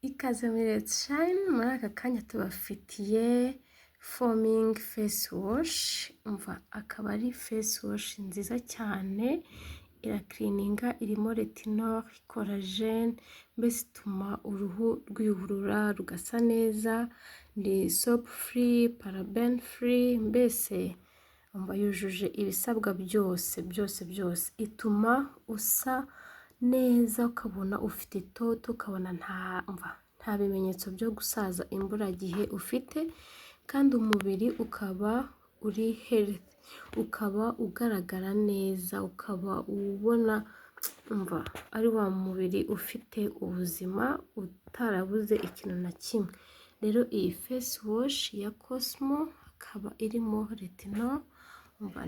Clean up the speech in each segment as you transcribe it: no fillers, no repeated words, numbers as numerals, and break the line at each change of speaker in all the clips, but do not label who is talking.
Ikaze muri Let's Shine, muri aka kanya tubafitiye foaming face wash. Umva, akaba ari face wash nziza cyane, irakirininga, irimo retinol, collagen, mbese ituma uruhu rwihurura rugasa neza, ni soap free, paraben free, mbese umva yujuje ibisabwa byose, ituma usa neza, ukabona ufite itoto, ukabona nta bimenyetso byo gusaza imburagihe ufite, kandi umubiri ukaba uri healthy, ukaba ugaragara neza, ukaba ubona ari wa mubiri ufite ubuzima utarabuze ikintu na kimwe. Rero iyi face wash ya Cosmo ikaba irimo retinol,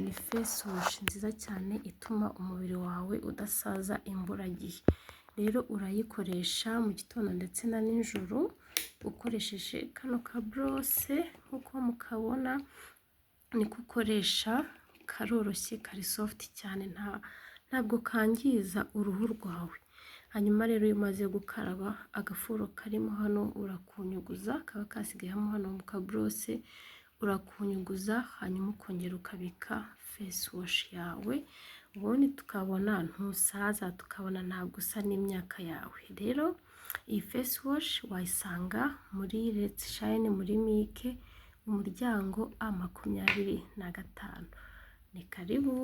ni face wash nziza cyane ituma umubiri wawe udasaza imburagihe. Rero urayikoresha mu gitondo ndetse na nijoro ukoresheje kano ka brose nk'uko mukabona, niko ukoresha, karoroshye, kari soft cyane, ntabwo kangiza uruhu rwawe. Hanyuma rero iyo umaze gukaraba, agafuro karimo hano urakunyuguza, kaba kasigayemo hano mu ka brose, urakunyuguza, hanyuma ukongera ukabika face wash yawe, ubundi tukabona ntusaza, tukabona ntabwo usa n'imyaka yawe. Rero iyi face wash wayisanga muri Let's Shine, muri Mike, umuryango A25. Ni karibu.